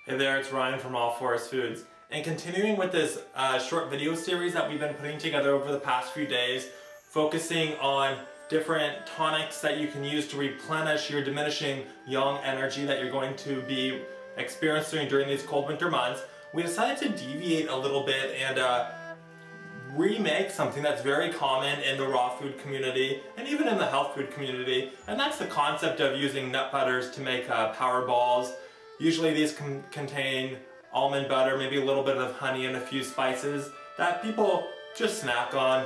Hey there, it's Ryan from All Forest Foods. And continuing with this short video series that we've been putting together over the past few days, focusing on different tonics that you can use to replenish your diminishing yang energy that you're going to be experiencing during these cold winter months, we decided to deviate a little bit and remake something that's very common in the raw food community and even in the health food community, and that's the concept of using nut butters to make power balls. Usually these contain almond butter, maybe a little bit of honey and a few spices that people just snack on.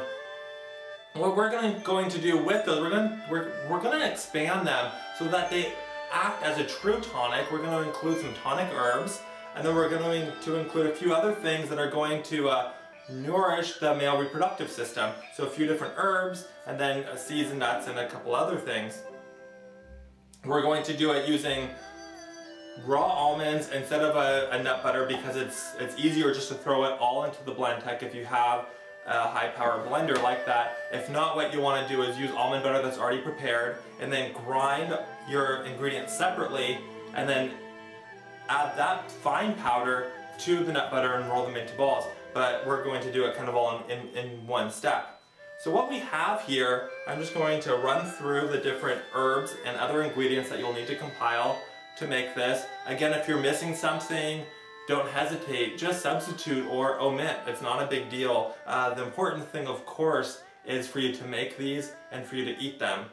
What we're going to do with those, we're going to expand them so that they act as a true tonic. We're going to include some tonic herbs, and then we're going to include a few other things that are going to nourish the male reproductive system. So a few different herbs, and then seeds and nuts and a couple other things. We're going to do it using raw almonds instead of a nut butter because it's easier just to throw it all into the blend tech if you have a high power blender like that. If not, what you want to do is use almond butter that's already prepared and then grind your ingredients separately and then add that fine powder to the nut butter and roll them into balls. But we're going to do it kind of all in one step. So what we have here, I'm just going to run through the different herbs and other ingredients that you'll need to compile to make this. Again, if you're missing something, don't hesitate, just substitute or omit. It's not a big deal. The important thing, of course, is for you to make these and for you to eat them.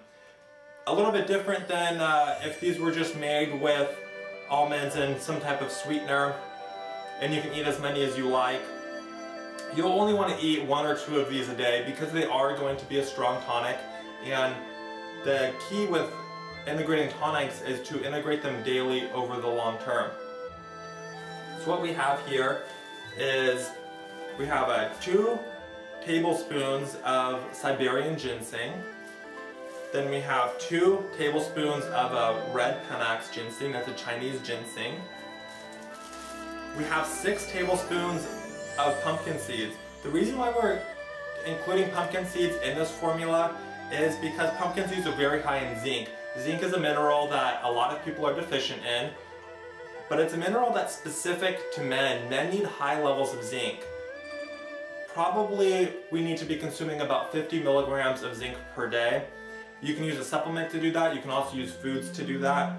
A little bit different than if these were just made with almonds and some type of sweetener, and you can eat as many as you like. You'll only want to eat 1 or 2 of these a day because they are going to be a strong tonic, and the key with integrating tonics is to integrate them daily over the long term. So what we have here is we have 2 tablespoons of Siberian ginseng. Then we have 2 tablespoons of red Panax ginseng, that's a Chinese ginseng. We have 6 tablespoons of pumpkin seeds. The reason why we're including pumpkin seeds in this formula is because pumpkin seeds are very high in zinc. Zinc is a mineral that a lot of people are deficient in, but it's a mineral that's specific to men. Men need high levels of zinc. Probably we need to be consuming about 50 milligrams of zinc per day. You can use a supplement to do that. You can also use foods to do that.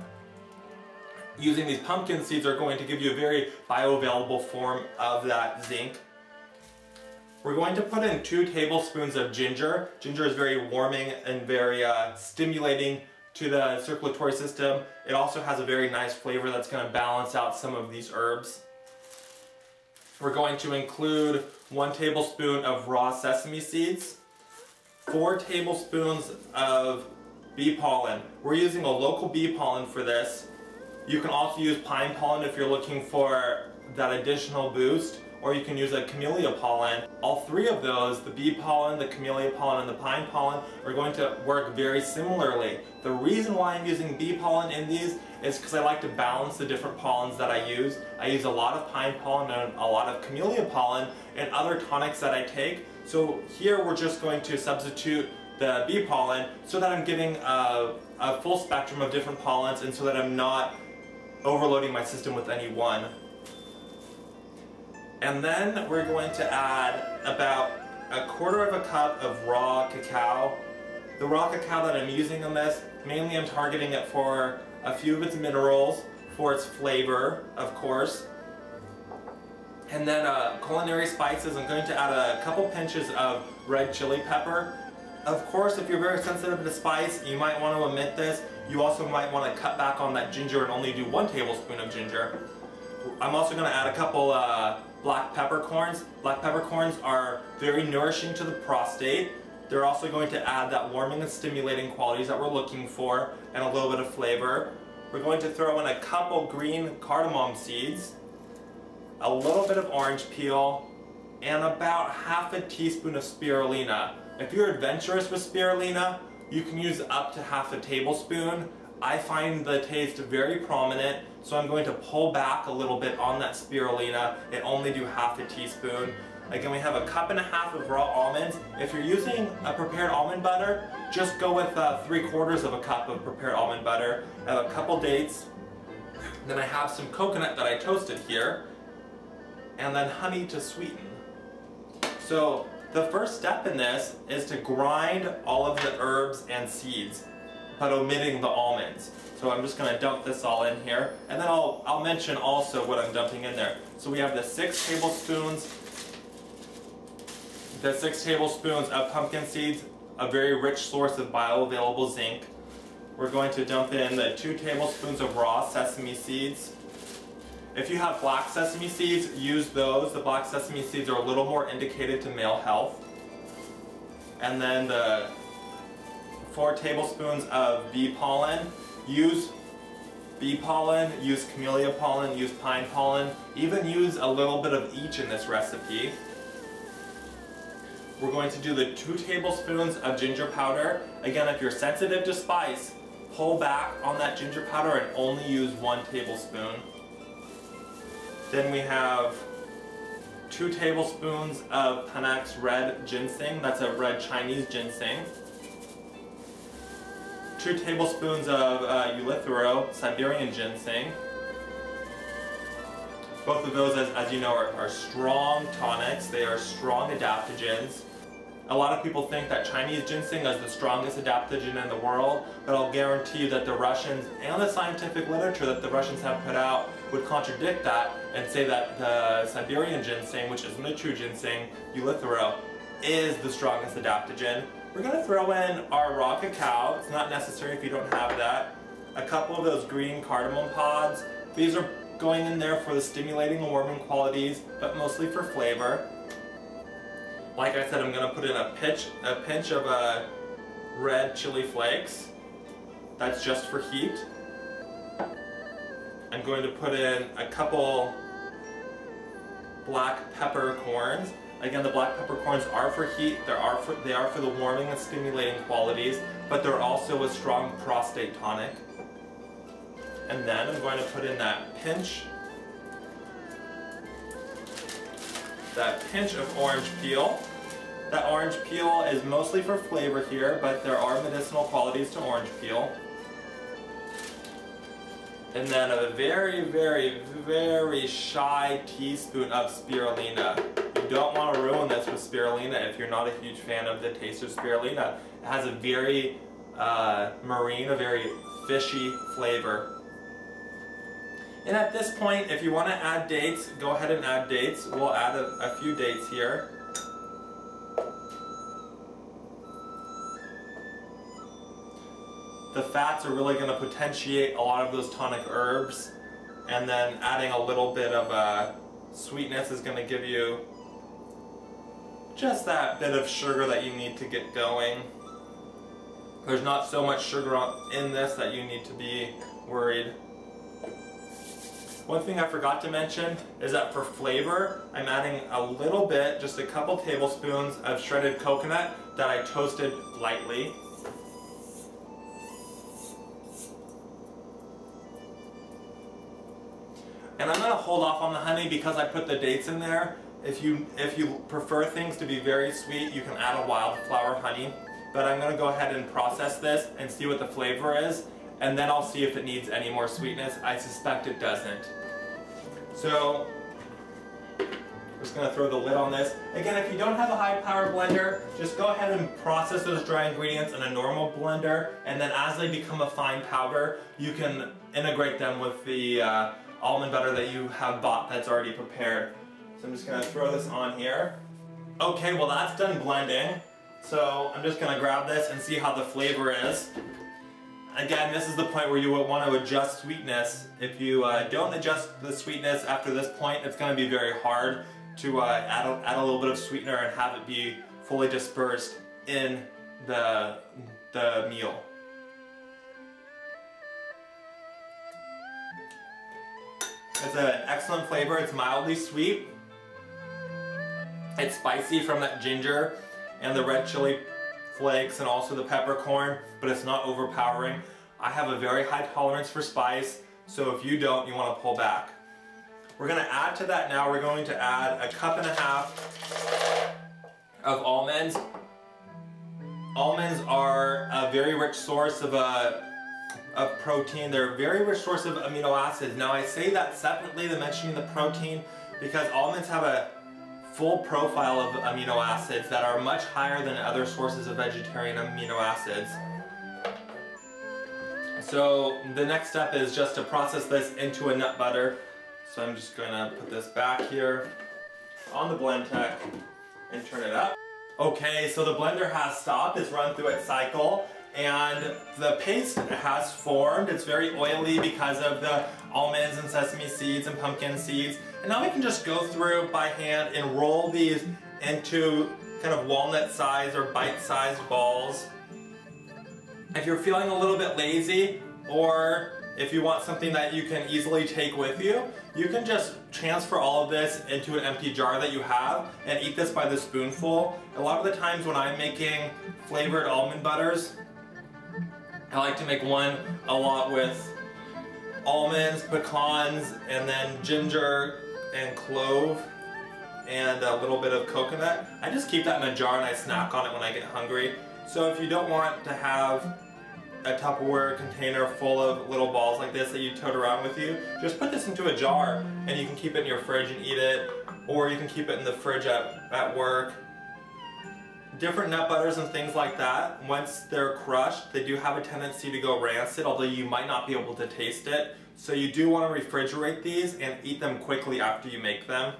Using these pumpkin seeds are going to give you a very bioavailable form of that zinc. We're going to put in 2 tablespoons of ginger. Ginger is very warming and very stimulating to the circulatory system. It also has a very nice flavor that's going to balance out some of these herbs. We're going to include 1 tablespoon of raw sesame seeds, 4 tablespoons of bee pollen. We're using a local bee pollen for this. You can also use pine pollen if you're looking for that additional boost, or you can use a camellia pollen. All 3 of those, the bee pollen, the camellia pollen, and the pine pollen, are going to work very similarly. The reason why I'm using bee pollen in these is because I like to balance the different pollens that I use. I use a lot of pine pollen and a lot of camellia pollen in other tonics that I take. So here we're just going to substitute the bee pollen so that I'm getting a full spectrum of different pollens and so that I'm not overloading my system with any one. And then we're going to add about 1/4 cup of raw cacao. The raw cacao that I'm using on this, mainly I'm targeting it for a few of its minerals, for its flavor, of course. And then culinary spices, I'm going to add a couple pinches of red chili pepper. Of course, if you're very sensitive to spice, you might want to omit this. You also might want to cut back on that ginger and only do 1 tablespoon of ginger. I'm also going to add a couple black peppercorns. Black peppercorns are very nourishing to the prostate. They're also going to add that warming and stimulating qualities that we're looking for and a little bit of flavor. We're going to throw in a couple green cardamom seeds, a little bit of orange peel, and about 1/2 teaspoon of spirulina. If you're adventurous with spirulina, you can use up to 1/2 tablespoon. I find the taste very prominent, so I'm going to pull back a little bit on that spirulina and only do 1/2 teaspoon. Again, we have 1.5 cups of raw almonds. If you're using a prepared almond butter, just go with 3/4 cup of prepared almond butter. I have a couple dates, Then I have some coconut that I toasted here, and then honey to sweeten. So the first step in this is to grind all of the herbs and seeds, but omitting the almonds. So I'm just going to dump this all in here, and then I'll mention also what I'm dumping in there. So we have the 6 tablespoons of pumpkin seeds, a very rich source of bioavailable zinc. We're going to dump in the 2 tablespoons of raw sesame seeds. If you have black sesame seeds, use those. The black sesame seeds are a little more indicated to male health. And then the 4 tablespoons of bee pollen. Use bee pollen, use camellia pollen, use pine pollen. Even use a little bit of each in this recipe. We're going to do the 2 tablespoons of ginger powder. Again, if you're sensitive to spice, pull back on that ginger powder and only use 1 tablespoon. Then we have 2 tablespoons of Tonic's red ginseng. That's a red Chinese ginseng. 2 tablespoons of Eleuthero, Siberian ginseng. Both of those, as you know, are strong tonics. They are strong adaptogens. A lot of people think that Chinese ginseng is the strongest adaptogen in the world, but I'll guarantee you that the Russians and the scientific literature that the Russians have put out would contradict that and say that the Siberian ginseng, which isn't a true ginseng, Eleuthero, is the strongest adaptogen. We're going to throw in our raw cacao. It's not necessary if you don't have that. A couple of those green cardamom pods. These are going in there for the stimulating and warming qualities, but mostly for flavor. Like I said, I'm going to put in a pinch of red chili flakes. That's just for heat. I'm going to put in a couple black peppercorns. Again, the black peppercorns are for heat. They are for the warming and stimulating qualities, but they're also a strong prostate tonic. And then I'm going to put in that pinch of orange peel. That orange peel is mostly for flavor here, but there are medicinal qualities to orange peel. And then a very, very, very shy teaspoon of spirulina. You don't want to ruin this with spirulina if you're not a huge fan of the taste of spirulina. It has a very marine, a very fishy flavor. And at this point, if you want to add dates, go ahead and add dates. We'll add a few dates here. The fats are really going to potentiate a lot of those tonic herbs, and then adding a little bit of sweetness is going to give you just that bit of sugar that you need to get going. There's not so much sugar in this that you need to be worried. One thing I forgot to mention is that for flavor, I'm adding a little bit, just a couple tablespoons of shredded coconut that I toasted lightly. And I'm going to hold off on the honey because I put the dates in there. If you prefer things to be very sweet, you can add a wildflower honey. But I'm going to go ahead and process this and see what the flavor is, and then I'll see if it needs any more sweetness. I suspect it doesn't. So, I'm just going to throw the lid on this. Again, if you don't have a high-powered blender, just go ahead and process those dry ingredients in a normal blender, and then as they become a fine powder, you can integrate them with the almond butter that you have bought that's already prepared. So I'm just going to throw this on here. Okay, well that's done blending. So I'm just going to grab this and see how the flavor is. Again, this is the point where you will want to adjust sweetness. If you don't adjust the sweetness after this point, it's going to be very hard to add a little bit of sweetener and have it be fully dispersed in the meal. It's an excellent flavor. It's mildly sweet. It's spicy from that ginger and the red chili flakes and also the peppercorn, but it's not overpowering. I have a very high tolerance for spice, so if you don't, you want to pull back. We're going to add to that now. We're going to add 1.5 cups of almonds. Almonds are a very rich source of of protein. They're a very rich source of amino acids. Now I say that separately than mentioning the protein because almonds have a full profile of amino acids that are much higher than other sources of vegetarian amino acids. So the next step is just to process this into a nut butter. So I'm just going to put this back here on the blend tech and turn it up. Okay, so the blender has stopped, it's run through its cycle, and the paste has formed. It's very oily because of the almonds and sesame seeds and pumpkin seeds. And now we can just go through by hand and roll these into kind of walnut size or bite-sized balls. If you're feeling a little bit lazy, or if you want something that you can easily take with you, you can just transfer all of this into an empty jar that you have and eat this by the spoonful. A lot of the times when I'm making flavored almond butters, I like to make one a lot with almonds, pecans, and then ginger and clove and a little bit of coconut. I just keep that in a jar and I snack on it when I get hungry. So if you don't want to have a Tupperware container full of little balls like this that you tote around with you, just put this into a jar and you can keep it in your fridge and eat it, or you can keep it in the fridge at work. Different nut butters and things like that, once they're crushed, they do have a tendency to go rancid, although you might not be able to taste it. So you do want to refrigerate these and eat them quickly after you make them.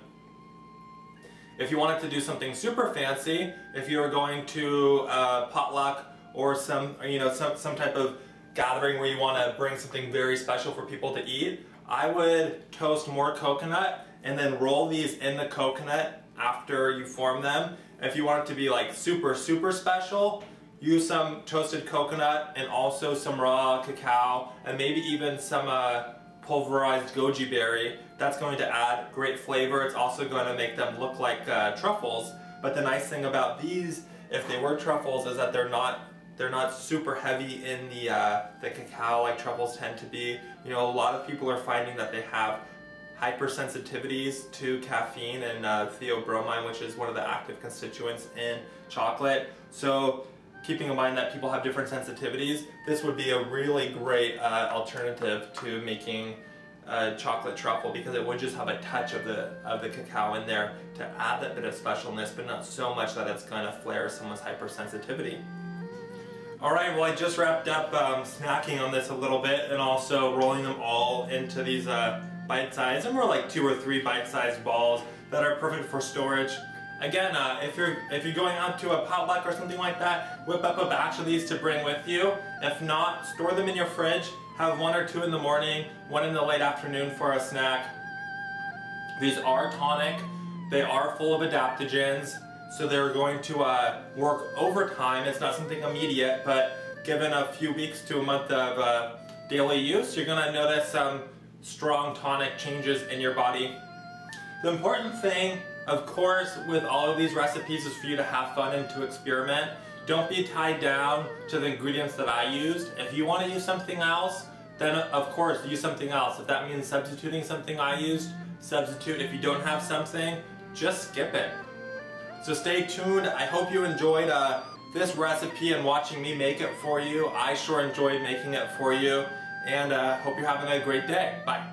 If you wanted to do something super fancy, if you're going to a potluck or some type of gathering where you want to bring something very special for people to eat, I would toast more coconut and then roll these in the coconut after you form them. If you want it to be like super special, use some toasted coconut and also some raw cacao and maybe even some pulverized goji berry. That's going to add great flavor. It's also going to make them look like truffles. But the nice thing about these, if they were truffles, is that they're not super heavy in the cacao like truffles tend to be. You know, a lot of people are finding that they have hypersensitivities to caffeine and theobromine, which is one of the active constituents in chocolate. So keeping in mind that people have different sensitivities, this would be a really great alternative to making chocolate truffle, because it would just have a touch of the cacao in there to add that bit of specialness, but not so much that it's going to flare someone's hypersensitivity. Alright, well I just wrapped up snacking on this a little bit and also rolling them all into these bite-sized, and more like 2 or 3 bite-sized balls that are perfect for storage. Again, if you're going out to a potluck or something like that, whip up a batch of these to bring with you. If not, store them in your fridge. Have 1 or 2 in the morning, 1 in the late afternoon for a snack. These are tonic. They are full of adaptogens, so they're going to work over time. It's not something immediate, but given a few weeks to a month of daily use, you're going to notice some strong tonic changes in your body. The important thing, of course, with all of these recipes is for you to have fun and to experiment. Don't be tied down to the ingredients that I used. If you want to use something else, then of course use something else. If that means substituting something I used, substitute. If you don't have something, just skip it. So stay tuned. I hope you enjoyed this recipe and watching me make it for you. I sure enjoyed making it for you, and hope you're having a great day. Bye.